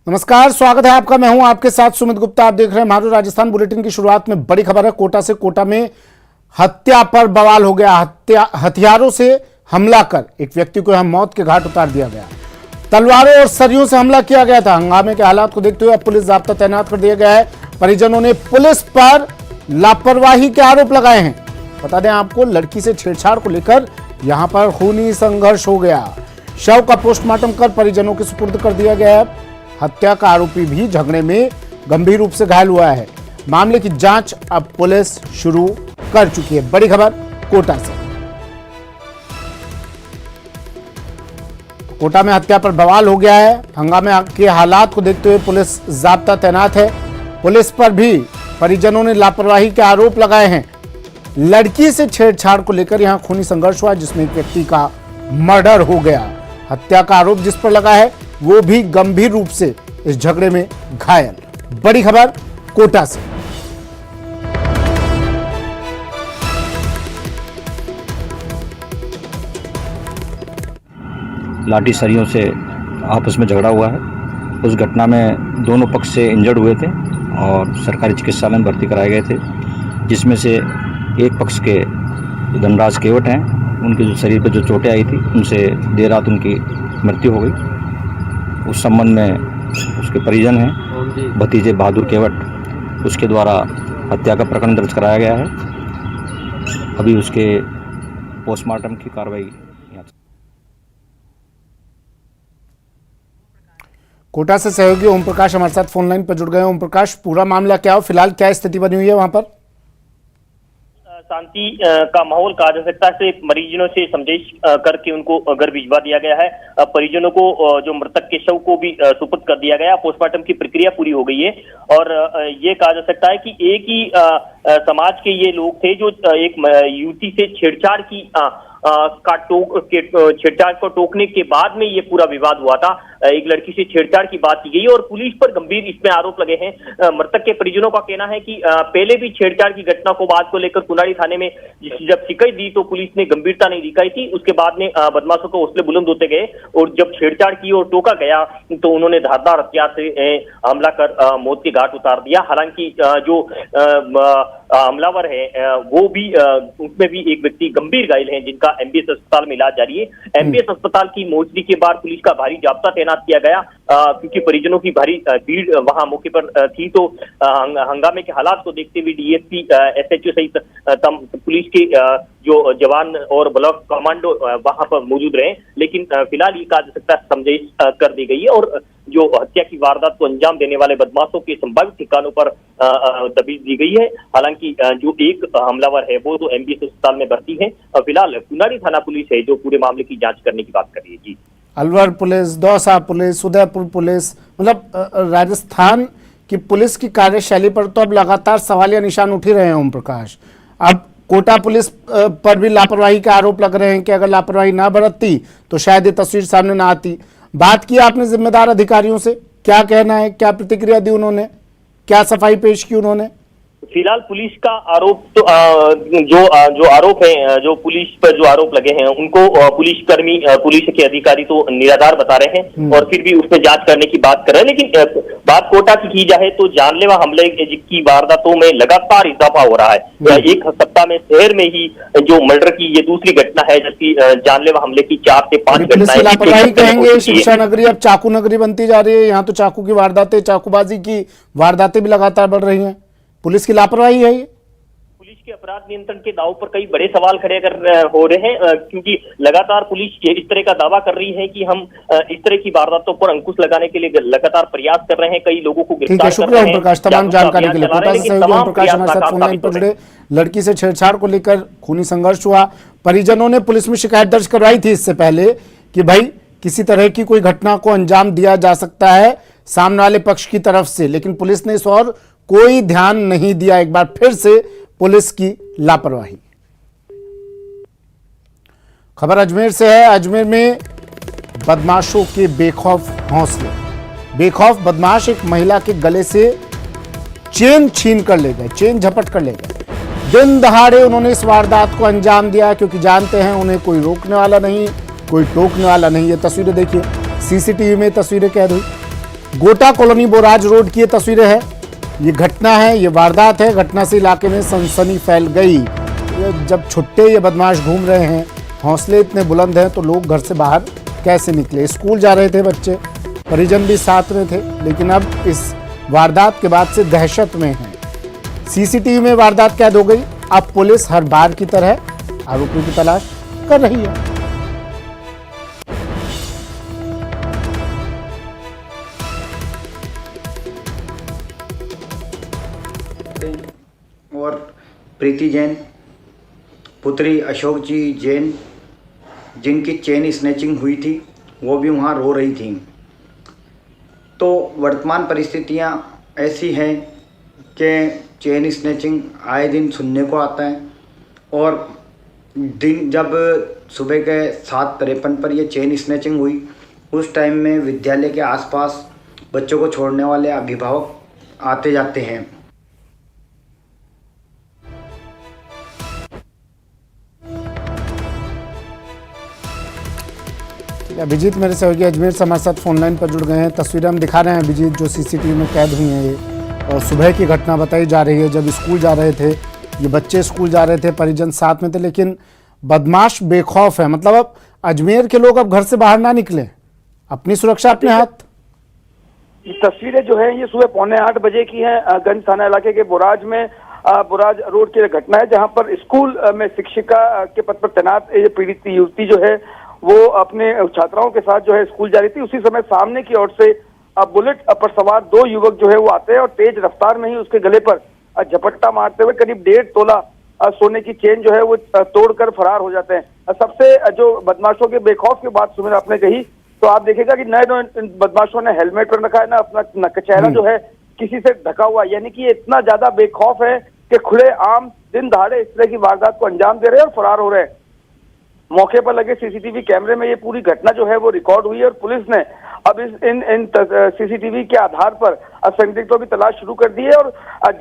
नमस्कार, स्वागत है आपका। मैं हूं आपके साथ सुमित गुप्ता। आप देख रहे हैं मारू राजस्थान बुलेटिन की शुरुआत में बड़ी खबर है। कोटा से कोटा में हत्या पर बवाल हो गया। हथियारों से हमला कर एक व्यक्ति को यहां मौत के घाट उतार दिया गया। तलवारों और सरियों से हमला किया गया था। हंगामे के हालात को देखते हुए अब पुलिस जाब्ता तैनात कर दिया गया है। परिजनों ने पुलिस पर लापरवाही के आरोप लगाए हैं। बता दें आपको, लड़की से छेड़छाड़ को लेकर यहां पर खूनी संघर्ष हो गया। शव का पोस्टमार्टम कर परिजनों के सुपुर्द कर दिया गया है। हत्या का आरोपी भी झगड़े में गंभीर रूप से घायल हुआ है। मामले की जांच अब पुलिस शुरू कर चुकी है। बड़ी खबर कोटा से। कोटा में हत्या पर बवाल हो गया है। हंगामे के हालात को देखते हुए पुलिस जाब्ता तैनात है। पुलिस पर भी परिजनों ने लापरवाही के आरोप लगाए हैं। लड़की से छेड़छाड़ को लेकर यहां खूनी संघर्ष हुआ, जिसमें एक व्यक्ति का मर्डर हो गया। हत्या का आरोप जिस पर लगा है वो भी गंभीर रूप से इस झगड़े में घायल। बड़ी खबर कोटा से। लाठी सरियों से आपस में झगड़ा हुआ है। उस घटना में दोनों पक्ष से इंजर्ड हुए थे और सरकारी चिकित्सालय में भर्ती कराए गए थे, जिसमें से एक पक्ष के धनराज केवट हैं, उनके जो शरीर पर जो चोटें आई थी उनसे देर रात उनकी मृत्यु हो गई। उस संबंध में उसके परिजन हैं भतीजे बहादुर केवट, उसके द्वारा हत्या का प्रकरण दर्ज कराया गया है। अभी उसके पोस्टमार्टम की कार्रवाई कोटा से सहयोगी ओम प्रकाश हमारे साथ फोन लाइन पर जुड़ गए। ओम प्रकाश, पूरा मामला क्या हो, फिलहाल क्या स्थिति बनी हुई है वहां पर? शांति का माहौल कहा जा सकता है। मरीजों से समझाइश करके उनको घर भिजवा दिया गया है। परिजनों को जो मृतक के शव को भी सुपुर्द कर दिया गया। पोस्टमार्टम की प्रक्रिया पूरी हो गई है और ये कहा जा सकता है कि एक ही समाज के ये लोग थे जो एक युवती से छेड़छाड़ की छेड़छाड़ को टोकने के बाद में ये पूरा विवाद हुआ था। एक लड़की से छेड़छाड़ की बात की गई और पुलिस पर गंभीर इसमें आरोप लगे हैं। मृतक के परिजनों का कहना है कि पहले भी छेड़छाड़ की घटना को बात को लेकर कुनाड़ी थाने में जब शिकायत दी तो पुलिस ने गंभीरता नहीं दिखाई थी। उसके बाद में बदमाशों को हौसले बुलंद होते गए और जब छेड़छाड़ की और टोका गया तो उन्होंने धारदार हथियार से हमला कर मौत के घाट उतार दिया। हालांकि जो हमलावर है वो भी उसमें भी एक व्यक्ति गंभीर घायल है, जिनका एमबीएस अस्पताल में इलाज जारी है। एमबीएस अस्पताल की मोर्चरी के बाद पुलिस का भारी जाब्ता तैनात किया गया, क्योंकि परिजनों की भारी भीड़ वहां मौके पर थी। तो हंगामे के हालात को देखते हुए डीएसपी, एसएचओ सहित पुलिस के जो जवान और ब्लॉक कमांडो वहां पर मौजूद रहे। लेकिन फिलहाल ये कहा जा सकता है समझाइश कर दी गई है और जो हत्या की वारदात को अंजाम देने वाले बदमाशों के संभावित ठिकानों पर दबिश दी गई है। हालांकि जो एक हमलावर है वो तो एमबीएस अस्पताल में भर्ती है। फिलहाल कुनाड़ी थाना पुलिस है जो पूरे मामले की जांच करने की बात कर रही है। जी, Alwar police, Dausa police, Udaipur police, मतलब राजस्थान की पुलिस की कार्यशैली पर तो अब लगातार सवालिया निशान उठ ही रहे हैं ओम प्रकाश। अब कोटा पुलिस पर भी लापरवाही के आरोप लग रहे हैं कि अगर लापरवाही ना बरतती तो शायद ये तस्वीर सामने ना आती। बात की आपने जिम्मेदार अधिकारियों से, क्या कहना है, क्या प्रतिक्रिया दी उन्होंने, क्या सफाई पेश की उन्होंने? फिलहाल पुलिस का आरोप तो जो आरोप है, जो पुलिस पर जो आरोप लगे हैं उनको पुलिसकर्मी, पुलिस के अधिकारी तो निराधार बता रहे हैं और फिर भी उसमें जांच करने की बात कर रहे हैं। लेकिन बात कोटा की जाए तो जानलेवा हमले की वारदातों में लगातार इजाफा हो रहा है। एक सप्ताह में शहर में ही जो मर्डर की ये दूसरी घटना है, जबकि जानलेवा हमले की 4 से 5 घटनाएं लापरवाही कहेंगे। शिक्षा नगरी अब चाकू नगरी बनती जा रही है। यहाँ तो चाकू की वारदातें, चाकूबाजी की वारदातें भी लगातार बढ़ रही हैं। पुलिस की लापरवाही है ये। पुलिस के अपराध नियंत्रण के दाव पर कई बड़े सवाल खड़े हो रहे हैं, क्योंकि लगातार पुलिस इस तरह का दावा कर रही है कि हम इस तरह की वारदातों पर अंकुश लगाने के लिए लगातार प्रयास कर रहे हैं, कई लोगों को गिरफ्तार कर रहे हैं। प्रकाश, तमाम जानकारी के लिए कोटा से सहयोगी ओम प्रकाश हमारे साथ फोन लाइन पर जुड़े। लड़की से छेड़छाड़ को लेकर खूनी संघर्ष हुआ। परिजनों ने पुलिस में शिकायत दर्ज करवाई थी इससे पहले कि भाई किसी तरह की कोई घटना को अंजाम दिया जा सकता है सामने वाले पक्ष की तरफ से, लेकिन पुलिस ने इस और कोई ध्यान नहीं दिया। एक बार फिर से पुलिस की लापरवाही। खबर अजमेर से है। अजमेर में बदमाशों के बेखौफ हौसले। बेखौफ बदमाश एक महिला के गले से चेन छीन कर ले गए, चेन झपट कर ले गए। दिन दहाड़े उन्होंने इस वारदात को अंजाम दिया, क्योंकि जानते हैं उन्हें कोई रोकने वाला नहीं, कोई टोकने वाला नहीं। ये तस्वीरें देखिए, सीसीटीवी में तस्वीरें कैद हुई। गोटा कॉलोनी बोराज रोड की ये तस्वीरें हैं। ये घटना है, ये वारदात है। घटना से इलाके में सनसनी फैल गई। जब छुट्टे ये बदमाश घूम रहे हैं, हौसले इतने बुलंद हैं, तो लोग घर से बाहर कैसे निकले? स्कूल जा रहे थे बच्चे, परिजन भी साथ में थे, लेकिन अब इस वारदात के बाद से दहशत में है। सीसीटीवी में वारदात कैद हो गई। अब पुलिस हर बार की तरह आरोपियों की तलाश कर रही है। और प्रीति जैन पुत्री अशोक जी जैन, जिनकी चेन स्नैचिंग हुई थी, वो भी वहाँ रो रही थी। तो वर्तमान परिस्थितियाँ ऐसी हैं कि चेन स्नैचिंग आए दिन सुनने को आता है, और दिन जब सुबह के 7:53 पर यह चेन स्नैचिंग हुई, उस टाइम में विद्यालय के आसपास बच्चों को छोड़ने वाले अभिभावक आते जाते हैं। अभिजीत मेरे सहयोगी अजमेर से हमारे साथ फोन लाइन पर जुड़ गए हैं। तस्वीरें हम दिखा रहे हैं अभिजीत, जो सीसीटीवी में कैद हुई हैं ये, और सुबह की घटना बताई जा रही है। जब स्कूल जा रहे थे ये बच्चे, स्कूल जा रहे थे, परिजन साथ में थे, लेकिन बदमाश बेखौफ है। मतलब अब अजमेर के लोग अब घर से बाहर ना निकले, अपनी सुरक्षा अपने हाथ। ये तस्वीरें जो है ये सुबह 7:45 बजे की हैं। गंज थाना इलाके के बोराज में बोराज रोड की घटना है, जहां पर स्कूल में शिक्षिका के पद पर तैनात ये पीड़ित युवती जो है वो अपने छात्राओं के साथ जो है स्कूल जा रही थी। उसी समय सामने की ओर से बुलेट पर सवार 2 युवक जो है वो आते हैं और तेज रफ्तार में ही उसके गले पर झपट्टा मारते हुए करीब 1.5 तोला सोने की चेन जो है वो तोड़कर फरार हो जाते हैं। सबसे जो बदमाशों के बेखौफ की बात सुमिर आपने कही, तो आप देखेगा कि नए बदमाशों ने हेलमेट पर रखा है ना, अपना चेहरा जो है किसी से ढका हुआ, यानी कि ये इतना ज्यादा बेखौफ है कि खुले आम दिन दहाड़े इस तरह की वारदात को अंजाम दे रहे हैं और फरार हो रहे हैं। मौके पर लगे सीसीटीवी कैमरे में ये पूरी घटना जो है वो रिकॉर्ड हुई है, और पुलिस ने अब इन सीसीटीवी के आधार पर संदिग्धों की तलाश शुरू कर दी है। और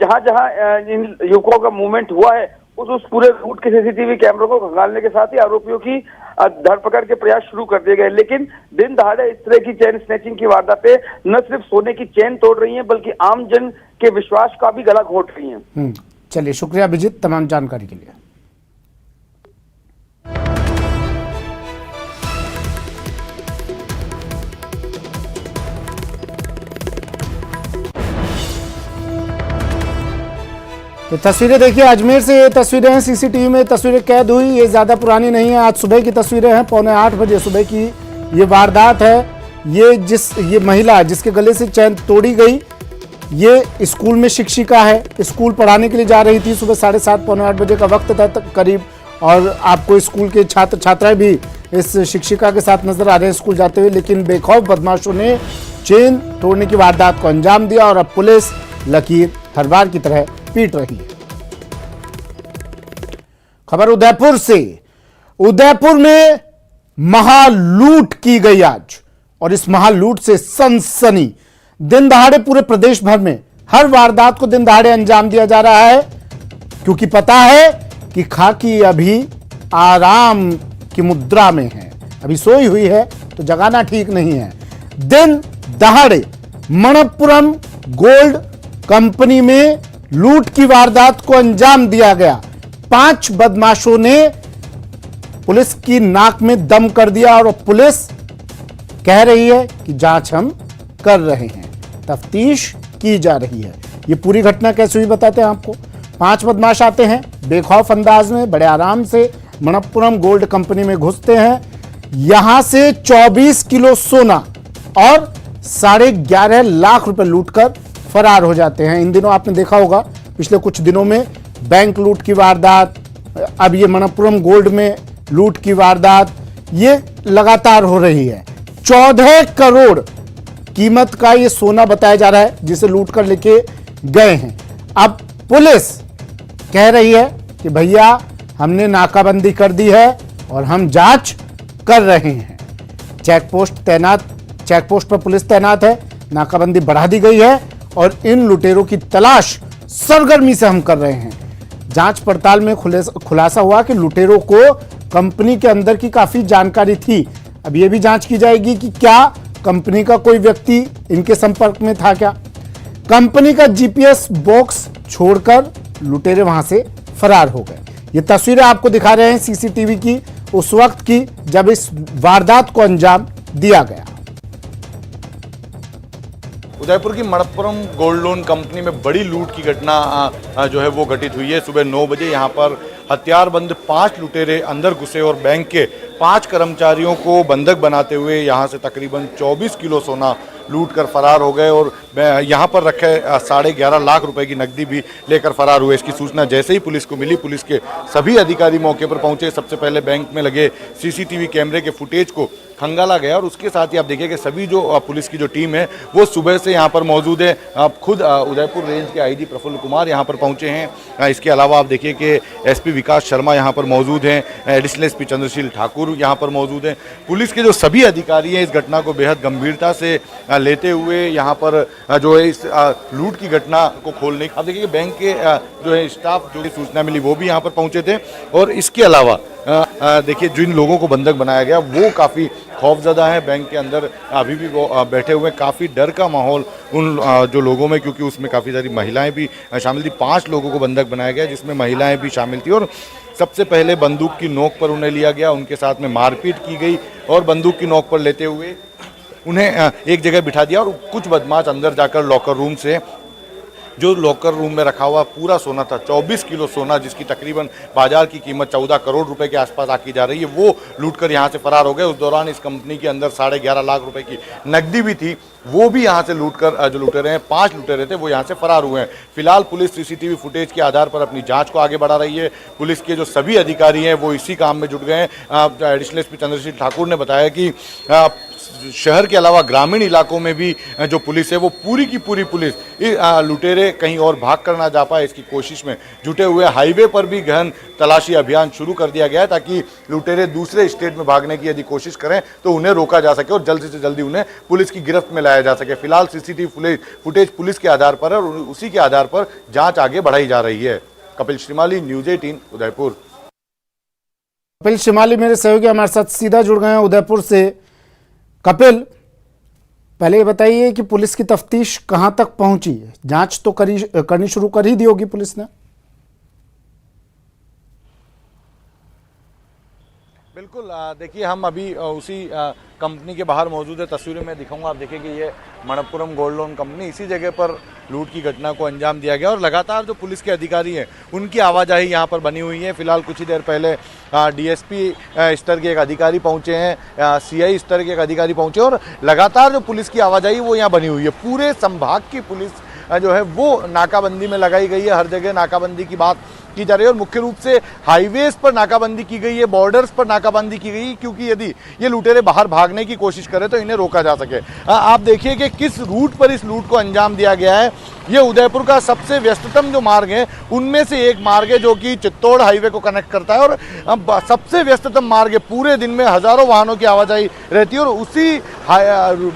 जहां जहां इन युवकों का मूवमेंट हुआ है उस पूरे रूट के सीसीटीवी कैमरों को खंगालने के साथ ही आरोपियों की धरपकड़ के प्रयास शुरू कर दिए गए। लेकिन दिन दहाड़े इस तरह की चेन स्नैचिंग की वारदातें न सिर्फ सोने की चेन तोड़ रही हैं, बल्कि आम जन के विश्वास का भी गला घोट रही हैं। चलिए, शुक्रिया अभिजीत तमाम जानकारी के लिए। तो तस्वीरें देखिए, अजमेर से ये तस्वीरें हैं, सीसीटीवी में तस्वीरें कैद हुई। ये ज़्यादा पुरानी नहीं है, आज सुबह की तस्वीरें हैं। 7:45 बजे सुबह की ये वारदात है। ये महिला जिसके गले से चेन तोड़ी गई, ये स्कूल में शिक्षिका है, स्कूल पढ़ाने के लिए जा रही थी। सुबह 7:30 पौने 8 बजे का वक्त था करीब, और आपको स्कूल के छात्र छात्राएं भी इस शिक्षिका के साथ नजर आ रहे हैं स्कूल जाते हुए। लेकिन बेखौफ बदमाशों ने चेन तोड़ने की वारदात को अंजाम दिया, और अब पुलिस लकीर हर बार की तरह पीट रही है। खबर उदयपुर से। उदयपुर में महालूट की गई आज, और इस महालूट से सनसनी। दिन दहाड़े पूरे प्रदेश भर में हर वारदात को दिन दहाड़े अंजाम दिया जा रहा है, क्योंकि पता है कि खाकी अभी आराम की मुद्रा में है, अभी सोई हुई है, तो जगाना ठीक नहीं है। दिन दहाड़े मणप्पुरम गोल्ड कंपनी में लूट की वारदात को अंजाम दिया गया। 5 बदमाशों ने पुलिस की नाक में दम कर दिया, और पुलिस कह रही है कि जांच हम कर रहे हैं, तफ्तीश की जा रही है। ये पूरी घटना कैसे हुई बताते हैं आपको। 5 बदमाश आते हैं बेखौफ अंदाज में, बड़े आराम से मणप्पुरम गोल्ड कंपनी में घुसते हैं। यहां से 24 किलो सोना और 11.5 लाख रुपए लूटकर फरार हो जाते हैं। इन दिनों आपने देखा होगा, पिछले कुछ दिनों में बैंक लूट की वारदात, अब ये मणप्पुरम गोल्ड में लूट की वारदात, ये लगातार हो रही है। 14 करोड़ कीमत का ये सोना बताया जा रहा है, जिसे लूट कर लेके गए हैं। अब पुलिस कह रही है कि भैया हमने नाकाबंदी कर दी है और हम जांच कर रहे हैं। चेक पोस्ट पर पुलिस तैनात है, नाकाबंदी बढ़ा दी गई है, और इन लुटेरों की तलाश सरगर्मी से हम कर रहे हैं। जांच पड़ताल में खुलासा हुआ कि लुटेरों को कंपनी के अंदर की काफी जानकारी थी। अब यह भी जांच की जाएगी कि क्या कंपनी का कोई व्यक्ति इनके संपर्क में था क्या? कंपनी का जीपीएस बॉक्स छोड़कर लुटेरे वहां से फरार हो गए। ये तस्वीरें आपको दिखा रहे हैं सीसीटीवी की उस वक्त की जब इस वारदात को अंजाम दिया गया। उदयपुर की मणप्पुरम गोल्ड लोन कंपनी में बड़ी लूट की घटना जो है वो घटित हुई है। सुबह 9 बजे यहाँ पर हथियारबंद 5 लुटेरे अंदर घुसे और बैंक के 5 कर्मचारियों को बंधक बनाते हुए यहाँ से तकरीबन 24 किलो सोना लूट कर फरार हो गए और यहाँ पर रखे 11.5 लाख रुपए की नकदी भी लेकर फरार हुए। इसकी सूचना जैसे ही पुलिस को मिली, पुलिस के सभी अधिकारी मौके पर पहुंचे। सबसे पहले बैंक में लगे सीसीटीवी कैमरे के फुटेज को खंगाला गया और उसके साथ ही आप देखिए कि सभी जो पुलिस की जो टीम है वो सुबह से यहाँ पर मौजूद है। आप खुद उदयपुर रेंज के आईजी प्रफुल्ल कुमार यहाँ पर पहुँचे हैं। इसके अलावा आप देखिए कि एसपी विकास शर्मा यहाँ पर मौजूद हैं, एडिशनल एसपी चंद्रशील ठाकुर यहाँ पर मौजूद हैं। पुलिस के जो सभी अधिकारी हैं इस घटना को बेहद गंभीरता से लेते हुए यहाँ पर जो है इस लूट की घटना को खोलने, आप देखिए कि बैंक के जो है स्टाफ जो सूचना मिली वो भी यहाँ पर पहुँचे थे। और इसके अलावा देखिए जिन लोगों को बंधक बनाया गया वो काफ़ी खौफजदा है। बैंक के अंदर अभी भी वो बैठे हुए, काफ़ी डर का माहौल उन जो लोगों में, क्योंकि उसमें काफ़ी सारी महिलाएं भी शामिल थी। 5 लोगों को बंधक बनाया गया जिसमें महिलाएं भी शामिल थी और सबसे पहले बंदूक की नोक पर उन्हें लिया गया, उनके साथ में मारपीट की गई और बंदूक की नोक पर लेते हुए उन्हें एक जगह बिठा दिया और कुछ बदमाश अंदर जाकर लॉकर रूम से जो लॉकर रूम में रखा हुआ पूरा सोना था, 24 किलो सोना जिसकी तकरीबन बाजार की कीमत 14 करोड़ रुपए के आसपास आकी जा रही है, वो लूटकर यहां से फरार हो गए। उस दौरान इस कंपनी के अंदर 11.5 लाख रुपए की नकदी भी थी, वो भी यहां से लूटकर जो लुटेरे हैं 5 लुटेरे थे वो यहां से फरार हुए हैं। फिलहाल पुलिस सीसीटीवी फुटेज के आधार पर अपनी जांच को आगे बढ़ा रही है। पुलिस के जो सभी अधिकारी हैं वो इसी काम में जुट गए हैं। एडिशनल एसपी चंद्रशील ठाकुर ने बताया कि शहर के अलावा ग्रामीण इलाकों में भी जो पुलिस है वो पूरी की पूरी पुलिस लुटेरे कहीं और भाग कर ना जा पाए इसकी कोशिश में जुटे हुए। हाईवे पर भी गहन तलाशी अभियान शुरू कर दिया गया है ताकि लुटेरे दूसरे स्टेट में भागने की यदि कोशिश करें तो उन्हें रोका जा सके और जल्द से जल्दी उन्हें पुलिस की गिरफ्त में लाया जा सके। फिलहाल सीसीटीवी फुटेज पुलिस के आधार पर है और उसी के आधार पर जाँच आगे बढ़ाई जा रही है। कपिल श्रीमाली, न्यूज 18 उदयपुर। कपिल श्रीमाली मेरे सहयोगी हमारे साथ सीधा जुड़ गए हैं उदयपुर से। कपिल, पहले ये बताइए कि पुलिस की तफ्तीश कहां तक पहुंची है? जांच तो करनी शुरू कर ही दी होगी पुलिस ने। बिल्कुल, देखिए हम अभी उसी कंपनी के बाहर मौजूद है। तस्वीरें मैं दिखाऊंगा, आप देखिए कि ये मणप्पुरम गोल्ड लोन कंपनी, इसी जगह पर लूट की घटना को अंजाम दिया गया और लगातार जो पुलिस के अधिकारी हैं उनकी आवाजाही यहाँ पर बनी हुई है। फिलहाल कुछ ही देर पहले डीएसपी स्तर के एक अधिकारी पहुँचे हैं, सीआई स्तर के एक अधिकारी पहुँचे और लगातार जो पुलिस की आवाजाही वो यहाँ बनी हुई है। पूरे संभाग की पुलिस जो है वो नाकाबंदी में लगाई गई है, हर जगह नाकाबंदी की बात की जा रही है और मुख्य रूप से हाईवेज पर नाकाबंदी की गई है, बॉर्डर्स पर नाकाबंदी की गई, क्योंकि यदि ये लुटेरे बाहर भागने की कोशिश करें तो इन्हें रोका जा सके। आप देखिए कि किस रूट पर इस लूट को अंजाम दिया गया है। ये उदयपुर का सबसे व्यस्ततम जो मार्ग है उनमें से एक मार्ग है जो कि चित्तौड़ हाईवे को कनेक्ट करता है और सबसे व्यस्ततम मार्ग है। पूरे दिन में हजारों वाहनों की आवाजाही रहती है और उसी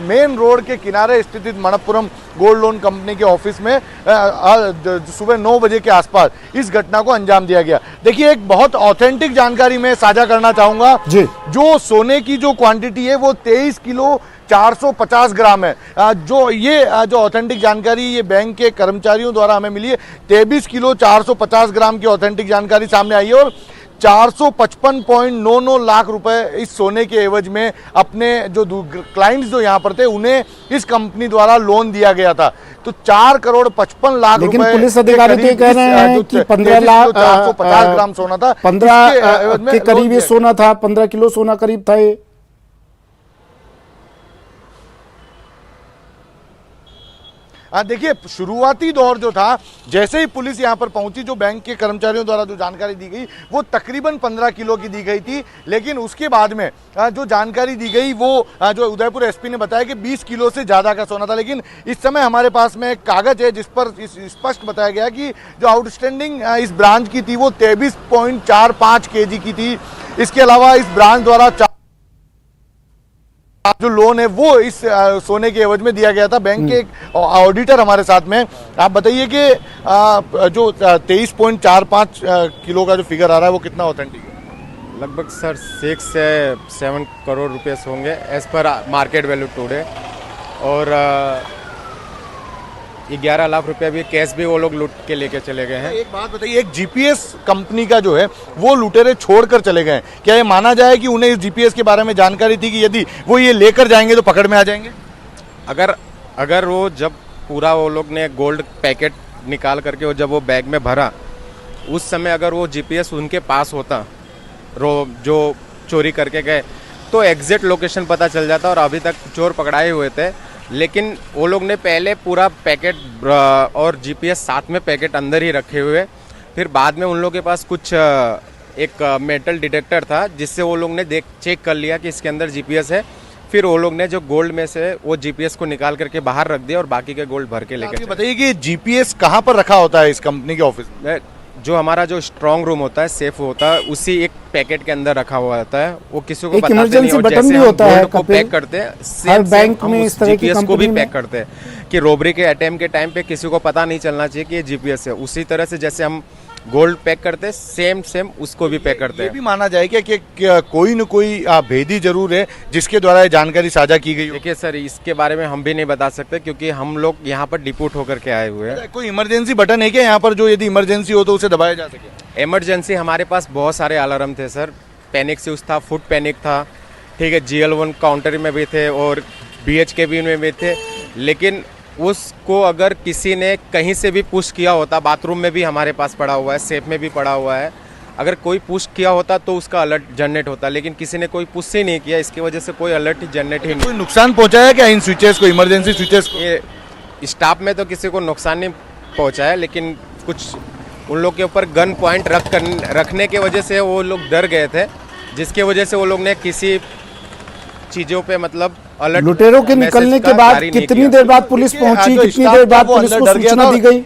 मेन रोड के किनारे स्थित मणप्पुरम गोल्ड लोन कंपनी के ऑफिस में सुबह 9 बजे के आसपास इस घटना को अंजाम दिया गया। देखिए, एक बहुत ऑथेंटिक जानकारी मैं साझा करना चाहूंगा। जो सोने की जो क्वांटिटी है वो 23 किलो 450 ग्राम है। जो ऑथेंटिक जानकारी ये बैंक के कर्मचारियों द्वारा हमें मिली है। 23 किलो 450 ग्राम की ऑथेंटिक जानकारी सामने आई है और 455.99 लाख रुपए इस सोने के एवज में अपने जो क्लाइंट्स जो यहाँ पर थे उन्हें इस कंपनी द्वारा लोन दिया गया था। तो 4 करोड़ 55 लाख रुपए। लेकिन पुलिस अधिकारी तो कह रहे हैं कि 15 लाख 450 ग्राम सोना था, 15 के करीब ये सोना था, 15 किलो सोना करीब था ये। देखिए, शुरुआती दौर जो था, जैसे ही पुलिस यहां पर पहुंची, जो बैंक के कर्मचारियों द्वारा जो जानकारी दी गई वो तकरीबन 15 किलो की दी गई थी। लेकिन उसके बाद में जो जानकारी दी गई वो जो उदयपुर एसपी ने बताया कि 20 किलो से ज़्यादा का सोना था। लेकिन इस समय हमारे पास में एक कागज है जिस पर स्पष्ट बताया गया कि जो आउटस्टैंडिंग इस ब्रांच की थी वो 23.45 kg की थी। इसके अलावा इस ब्रांच द्वारा जो लोन है वो इस सोने के एवज में दिया गया था। बैंक के एक ऑडिटर हमारे साथ में, आप बताइए कि जो 23.45 किलो का जो फिगर आ रहा है वो कितना ऑथेंटिक है? लगभग सर 6 से 7 करोड़ रुपए होंगे as per market value today. और 11 लाख रुपए भी कैश भी वो लोग लूट के लेके चले गए हैं। एक बात बताइए, एक जीपीएस कंपनी का जो है वो लुटेरे छोड़कर चले गए, क्या ये माना जाए कि उन्हें इस जीपीएस के बारे में जानकारी थी कि यदि वो ये लेकर जाएंगे तो पकड़ में आ जाएंगे? अगर वो जब पूरा वो लोग ने गोल्ड पैकेट निकाल करके वो जब वो बैग में भरा, उस समय अगर वो जीपीएस उनके पास होता जो चोरी करके गए, तो एग्जैक्ट लोकेशन पता चल जाता और अभी तक चोर पकड़ाए हुए थे। लेकिन वो लोग ने पहले पूरा पैकेट और जीपीएस साथ में पैकेट अंदर ही रखे हुए, फिर बाद में उन लोगों के पास कुछ एक मेटल डिटेक्टर था जिससे वो लोग ने चेक कर लिया कि इसके अंदर जीपीएस है। फिर वो लोग ने जो गोल्ड में से वो जीपीएस को निकाल करके बाहर रख दिया और बाकी के गोल्ड भर के लेके। बताइए कि जीपीएस कहाँ पर रखा होता है इस कंपनी के ऑफिस में? जो हमारा जो स्ट्रांग रूम होता है, सेफ होता है, उसी एक पैकेट के अंदर रखा हुआ होता है। वो किसी को पता नहीं। और बटन जैसे भी हम होता है गोल्ड को पैक करते हैं, हर बैंक में इस तरह की जीपीएस को भी कंपनी पैक करते हैं कि रोबरी के अटेम्प्ट के टाइम पे किसी को पता नहीं चलना चाहिए कि ये जीपीएस है। उसी तरह से जैसे हम गोल्ड पैक करते हैं, सेम उसको भी पैक करते हैं। ये भी माना जाए कि कोई न कोई भेदी जरूर है जिसके द्वारा ये जानकारी साझा की गई हो। देखिए सर, इसके बारे में हम भी नहीं बता सकते क्योंकि हम लोग यहाँ पर डिपोर्ट होकर के आए हुए हैं। कोई इमरजेंसी बटन है क्या यहाँ पर, जो यदि इमरजेंसी हो तो उसे दबाया जा सके? इमरजेंसी हमारे पास बहुत सारे अलार्म थे सर। पैनिक स्विच था, फुट पैनिक था, ठीक है, GL1 काउंटर में भी थे और BH केबिन में भी थे। लेकिन उसको अगर किसी ने कहीं से भी पुश किया होता, बाथरूम में भी हमारे पास पड़ा हुआ है, सेफ में भी पड़ा हुआ है, अगर कोई पुश किया होता तो उसका अलर्ट जनरेट होता। लेकिन किसी ने कोई पुश ही नहीं किया, इसकी वजह से कोई अलर्ट जनरेट ही नहीं। कोई नुकसान पहुंचा है क्या इन स्विचेस को, इमरजेंसी स्विचेस को? ये स्टाफ में तो किसी को नुकसान नहीं पहुंचा है, लेकिन कुछ उन लोग के ऊपर गन पॉइंट रखने के वजह से वो लोग डर गए थे, जिसके वजह से वो लोग ने किसी चीजों पे मतलब अलर्ट। लुटेरों के निकलने के बाद कितनी देर बाद पुलिस पहुंची, कितनी देर बाद पुलिस को सूचना दी गई?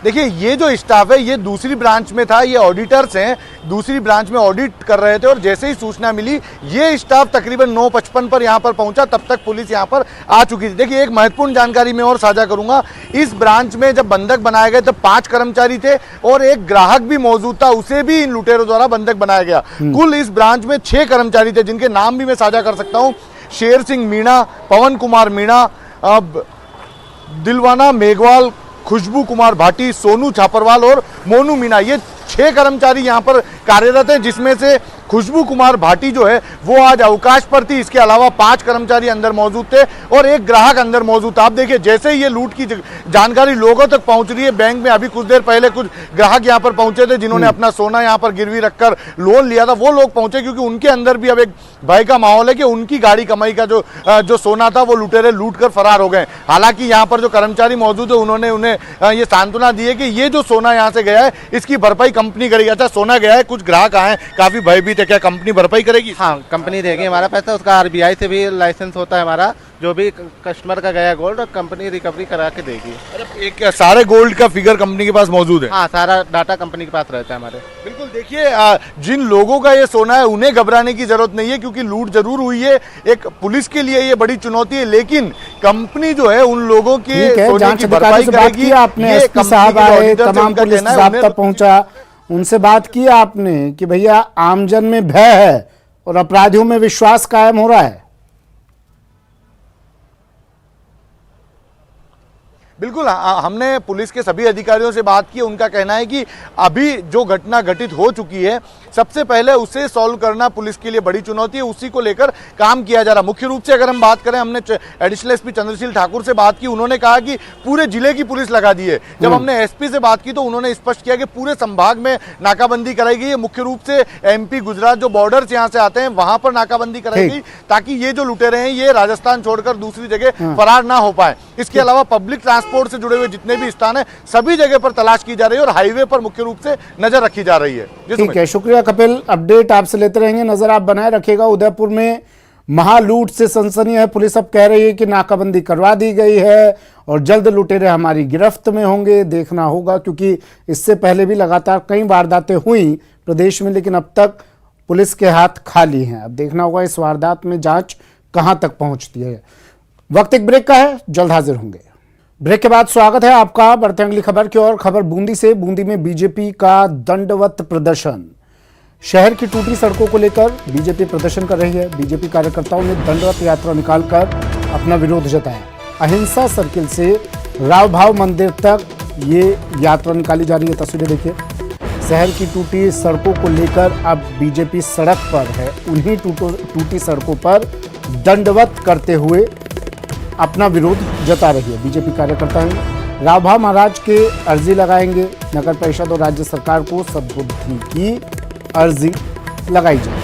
देखिए, ये जो स्टाफ है ये दूसरी ब्रांच में था, ये ऑडिटर्स हैं, दूसरी ब्रांच में ऑडिट कर रहे थे और जैसे ही सूचना मिली ये स्टाफ तकरीबन 9:55 पर यहाँ पर पहुंचा, तब तक पुलिस यहाँ पर आ चुकी थी। देखिए, एक महत्वपूर्ण जानकारी मैं और साझा करूंगा, इस ब्रांच में जब बंधक बनाए गए तब 5 कर्मचारी थे और एक ग्राहक भी मौजूद था, उसे भी इन लुटेरों द्वारा बंधक बनाया गया। कुल इस ब्रांच में 6 कर्मचारी थे जिनके नाम भी मैं साझा कर सकता हूँ। शेर सिंह मीणा, पवन कुमार मीणा, दिलवाना मेघवाल, खुशबू कुमार भाटी, सोनू छापरवाल और मोनू मीणा, ये 6 कर्मचारी यहाँ पर कार्यरत हैं, जिसमें से खुशबू कुमार भाटी जो है वो आज अवकाश पर थी। इसके अलावा 5 कर्मचारी अंदर मौजूद थे और एक ग्राहक अंदर मौजूद था। आप देखिए, जैसे ही ये लूट की जानकारी लोगों तक पहुंच रही है, बैंक में अभी कुछ देर पहले कुछ ग्राहक यहाँ पर पहुंचे थे जिन्होंने अपना सोना यहाँ पर गिरवी रखकर लोन लिया था, वो लोग पहुंचे क्योंकि उनके अंदर भी अब एक भय का माहौल है कि उनकी गाड़ी कमाई का जो सोना था वो लुटेरे लूट कर फरार हो गए। हालांकि यहाँ पर जो कर्मचारी मौजूद है उन्होंने उन्हें ये सांत्वना दी है कि ये जो सोना यहाँ से गया है इसकी भरपाई कंपनी करेगी। अच्छा, सोना गया है, कुछ ग्राहक आए काफी भयभीत है, क्या कंपनी भरपाई करेगी? हाँ, कंपनी देगी हमारा पैसा, उसका RBI से भी लाइसेंस होता है हमारा, जो भी कस्टमर का गया गोल्ड कंपनी रिकवरी करा के देगी। एक सारे गोल्ड का फिगर कंपनी के पास मौजूद है? हाँ, सारा डाटा कंपनी के पास रहता है हमारे। बिल्कुल। देखिए, जिन लोगों का ये सोना है उन्हें घबराने की जरूरत नहीं है क्योंकि लूट जरूर हुई है, एक पुलिस के लिए ये बड़ी चुनौती है, लेकिन कंपनी जो है उन लोगों के सोने की भरपाई करेगी। आपने SP साहब आए, तमाम पुलिस ज़ाब्ता पहुंचा, उनसे बात की आपने कि भैया आमजन में भय है और अपराधियों में विश्वास कायम हो रहा है? बिल्कुल, हमने पुलिस के सभी अधिकारियों से बात की। उनका कहना है कि अभी जो घटना घटित हो चुकी है, सबसे पहले उसे सॉल्व करना पुलिस के लिए बड़ी चुनौती है, उसी को लेकर काम किया जा रहा। मुख्य रूप से अगर हम बात करें, हमने एडिशनल SP चंद्रशील ठाकुर से बात की, उन्होंने कहा कि पूरे जिले की पुलिस लगा दी है। जब हमने SP से बात की तो उन्होंने स्पष्ट किया कि पूरे संभाग में नाकाबंदी कराई गई है, मुख्य रूप से MP गुजरात जो बॉर्डर यहाँ से आते हैं वहां पर नाकाबंदी कराई गई ताकि ये जो लुटेरे हैं ये राजस्थान छोड़कर दूसरी जगह फरार ना हो पाए। इसके अलावा पब्लिक ट्रांसपोर्ट से जुड़े हुए जितने भी स्थान है सभी जगह पर तलाश की जा रही है और हाईवे पर मुख्य रूप से नजर रखी जा रही है। ठीक है, शुक्रिया कपिल, अपडेट आपसे लेते रहेंगे, नजर आप बनाए रखिएगा। उदयपुर में महालूट से सनसनी है, पुलिस अब कह रही है कि नाकाबंदी करवा दी गई है और जल्द लुटेरे हमारी गिरफ्त में होंगे। देखना होगा क्योंकि इससे पहले भी लगातार कई वारदातें हुई प्रदेश में, लेकिन अब तक पुलिस के हाथ खाली हैं। अब देखना होगा इस वारदात में जांच कहां तक पहुंचती है। वक्त एक ब्रेक का है, जल्द हाजिर होंगे। ब्रेक के बाद स्वागत है आपका। बढ़ते हैं अगली खबर की ओर। खबर बूंदी से। बूंदी में बीजेपी का दंडवत प्रदर्शन। शहर की टूटी सड़कों को लेकर बीजेपी प्रदर्शन कर रही है। बीजेपी कार्यकर्ताओं ने दंडवत यात्रा निकालकर अपना विरोध जताया। अहिंसा सर्किल से राव भाव मंदिर तक ये यात्रा निकाली जा रही है। तस्वीरें देखिए। शहर की टूटी सड़कों को लेकर अब बीजेपी सड़क पर है। उन्हीं टूटी सड़कों पर दंडवत करते हुए अपना विरोध जता रही है। बीजेपी कार्यकर्ता हैं राव भाव महाराज के अर्जी लगाएंगे। नगर परिषद और राज्य सरकार को सद्बुद्धि की अर्जी लगाई जाए।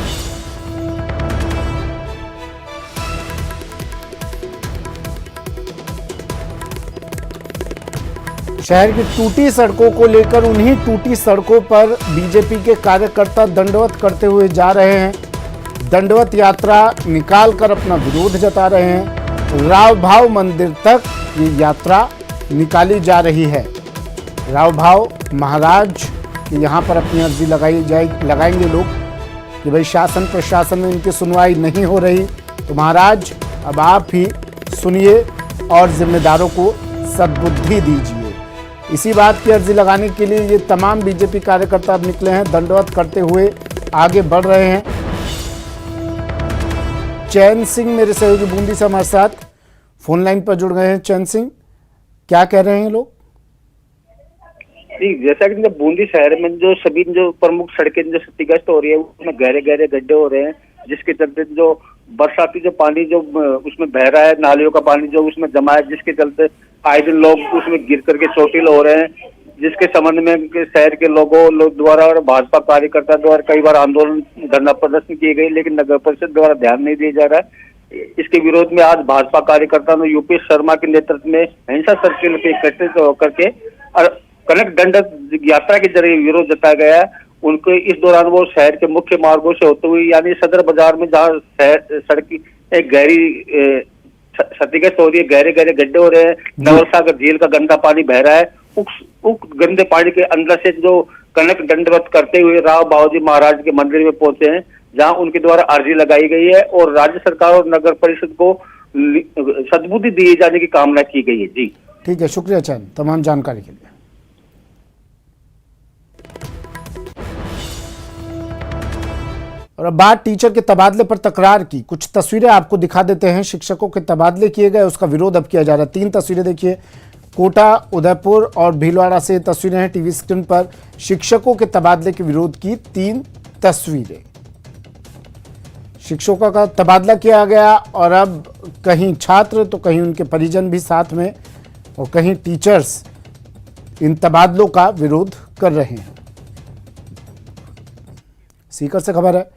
शहर की टूटी सड़कों को लेकर उन्हीं टूटी सड़कों पर बीजेपी के कार्यकर्ता दंडवत करते हुए जा रहे हैं। दंडवत यात्रा निकालकर अपना विरोध जता रहे हैं। राव भाव मंदिर तक ये यात्रा निकाली जा रही है। राव भाव महाराज कि यहाँ पर अपनी अर्जी लगाएंगे लोग कि भाई शासन प्रशासन में इनकी सुनवाई नहीं हो रही, तो महाराज अब आप ही सुनिए और जिम्मेदारों को सद्बुद्धि दीजिए। इसी बात की अर्जी लगाने के लिए ये तमाम बीजेपी कार्यकर्ता अब निकले हैं। दंडवत करते हुए आगे बढ़ रहे हैं। चैन सिंह मेरे सहयोगी बूंदी से हमारे साथ फोन लाइन पर जुड़ गए हैं। चैन सिंह, क्या कह रहे हैं लोग? जी, जैसा कि बूंदी शहर में जो सभी जो प्रमुख सड़कें जो क्षतिग्रस्त हो रही है उसमें गहरे गहरे गड्ढे हो रहे हैं, जिसके चलते जो बरसाती जो पानी जो उसमें बह रहा है, नालियों का पानी जो उसमें जमा है, जिसके चलते आए दिन लोग उसमें गिर करके चोटिल हो रहे हैं। जिसके संबंध में शहर के लोगों द्वारा और भाजपा कार्यकर्ता द्वारा कई बार आंदोलन धरना प्रदर्शन किए गए, लेकिन नगर परिषद द्वारा ध्यान नहीं दिया जा रहा है। इसके विरोध में आज भाजपा कार्यकर्ता ने यूपी शर्मा के नेतृत्व में अहिंसा सर्किल पे एकत्रित होकर के कनक दंड यात्रा के जरिए विरोध जताया गया है। उनको इस दौरान वो शहर के मुख्य मार्गों से होते हुए यानी सदर बाजार में जहाँ सड़क की एक गहरी क्षतिग्रस्त हो रही है, गहरे गहरे गड्ढे हो रहे हैं, नवल सागर झील का गंदा पानी बह रहा है, उस गंदे पानी के अंदर से जो कनक दंडवत करते हुए राव बाबूजी महाराज के मंदिर में पहुंचे हैं, जहां उनके द्वारा अर्जी लगाई गई है और राज्य सरकार और नगर परिषद को सद्बुद्धि दिए जाने की कामना की गई है। जी ठीक है, शुक्रिया चैन तमाम जानकारी के लिए। और अब बात टीचर के तबादले पर तकरार की। कुछ तस्वीरें आपको दिखा देते हैं। शिक्षकों के तबादले किए गए, उसका विरोध अब किया जा रहा है। 3 तस्वीरें देखिए। कोटा, उदयपुर और भीलवाड़ा से तस्वीरें हैं टीवी स्क्रीन पर। शिक्षकों के तबादले के विरोध की 3 तस्वीरें। शिक्षकों का तबादला किया गया और अब कहीं छात्र तो कहीं उनके परिजन भी साथ में और कहीं टीचर्स इन तबादलों का विरोध कर रहे हैं। सीकर से खबर है।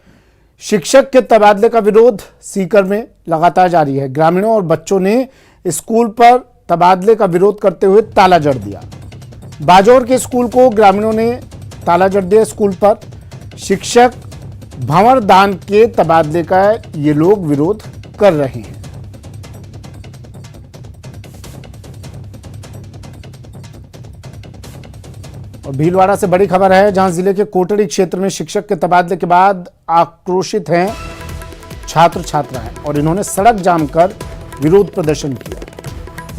शिक्षक के तबादले का विरोध सीकर में लगातार जारी है। ग्रामीणों और बच्चों ने स्कूल पर तबादले का विरोध करते हुए ताला जड़ दिया। बाजौर के स्कूल को ग्रामीणों ने ताला जड़ दिया। स्कूल पर शिक्षक भंवर दान के तबादले का ये लोग विरोध कर रहे हैं। और भीलवाड़ा से बड़ी खबर है, जहां जिले के कोटड़ी क्षेत्र में शिक्षक के तबादले के बाद आक्रोशित हैं छात्र छात्राएं और इन्होंने सड़क जाम कर विरोध प्रदर्शन किया।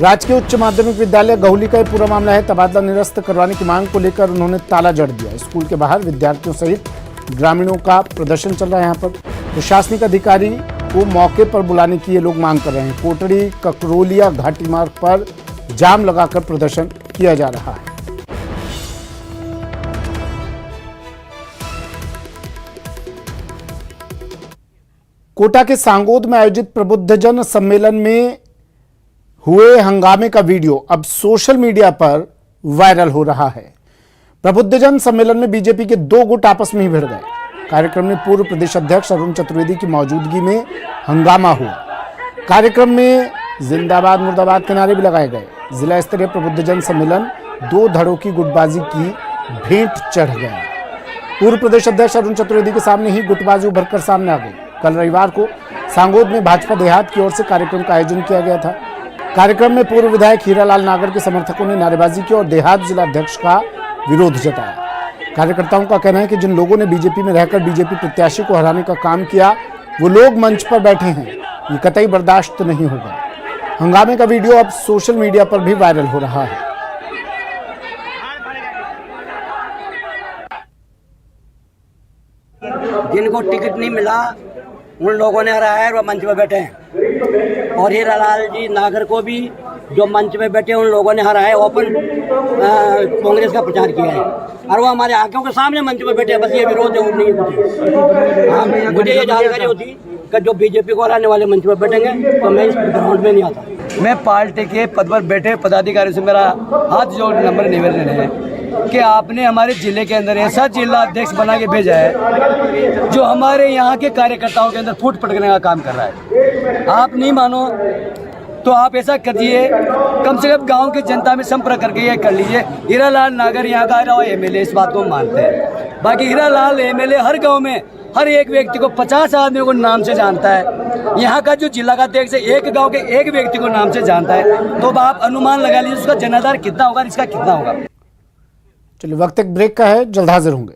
राजकीय उच्च माध्यमिक विद्यालय गहुली का पूरा मामला है। तबादला निरस्त करवाने की मांग को लेकर उन्होंने ताला जड़ दिया। स्कूल के बाहर विद्यार्थियों सहित ग्रामीणों का प्रदर्शन चल रहा है। यहाँ पर प्रशासनिक अधिकारी को मौके पर बुलाने की ये लोग मांग कर रहे हैं। कोटड़ी ककरोलिया घाटी मार्ग पर जाम लगाकर प्रदर्शन किया जा रहा है। कोटा के सांगोद में आयोजित प्रबुद्धजन सम्मेलन में हुए हंगामे का वीडियो अब सोशल मीडिया पर वायरल हो रहा है। प्रबुद्धजन सम्मेलन में बीजेपी के 2 गुट आपस में ही भिड़ गए। कार्यक्रम में पूर्व प्रदेश अध्यक्ष अरुण चतुर्वेदी की मौजूदगी में हंगामा हुआ। कार्यक्रम में जिंदाबाद मुर्दाबाद के नारे भी लगाए गए। जिला स्तरीय प्रबुद्धजन सम्मेलन 2 धड़ों की गुटबाजी की भेंट चढ़ गया। पूर्व प्रदेश अध्यक्ष अरुण चतुर्वेदी के सामने ही गुटबाजी उभरकर सामने आ गई। कल रविवार को सांगोद में भाजपा देहात की ओर से कार्यक्रम का आयोजन किया गया था। कार्यक्रम में पूर्व विधायक हीरालाल नागर के समर्थकों ने नारेबाजी की और देहात जिला अध्यक्ष का विरोध जताया। कार्यकर्ताओं का कहना है कि जिन लोगों ने बीजेपी में रहकर बीजेपी प्रत्याशी को हराने का काम किया, वो लोग मंच पर बैठे हैं, ये कतई बर्दाश्त नहीं होगा। हंगामे का वीडियो अब सोशल मीडिया पर भी वायरल हो रहा है। जिनको टिकट नहीं मिला उन लोगों ने हराया है, वो मंच पे बैठे हैं। और हीरालाल जी नागर को भी जो मंच पे बैठे उन लोगों ने हराया है, ओपन कांग्रेस का प्रचार किया है और वो हमारे आंखों के सामने मंच पे बैठे हैं। बस ये विरोध है, नहीं है मुझे ये जानकारी होती कि जो बीजेपी को हराने वाले मंच पे बैठेंगे तो मैं इस ग्राउंड में नहीं आता। मैं पार्टी के पद पर बैठे पदाधिकारी से मेरा हाथ जोड़ नंबर निवेदन है कि आपने हमारे जिले के अंदर ऐसा जिला अध्यक्ष बना के भेजा है जो हमारे यहाँ के कार्यकर्ताओं के अंदर फूट पटकने का काम कर रहा है। आप नहीं मानो तो आप ऐसा करिए, कम से कम गांव की जनता में संपर्क करके ये कर लीजिए। हीरालाल नागर यहाँ का रहा एमएलए, इस बात को मानते हैं। बाकी हीरालाल एमएलए हर गांव में हर एक व्यक्ति को 50 आदमियों को नाम से जानता है। यहाँ का जो जिला का अध्यक्ष है एक गांव के एक व्यक्ति को नाम से जानता है। तो आप अनुमान लगा लीजिए उसका जनाधार कितना होगा, इसका कितना होगा। चलिए वक्त एक ब्रेक का है, जल्द हाजिर होंगे।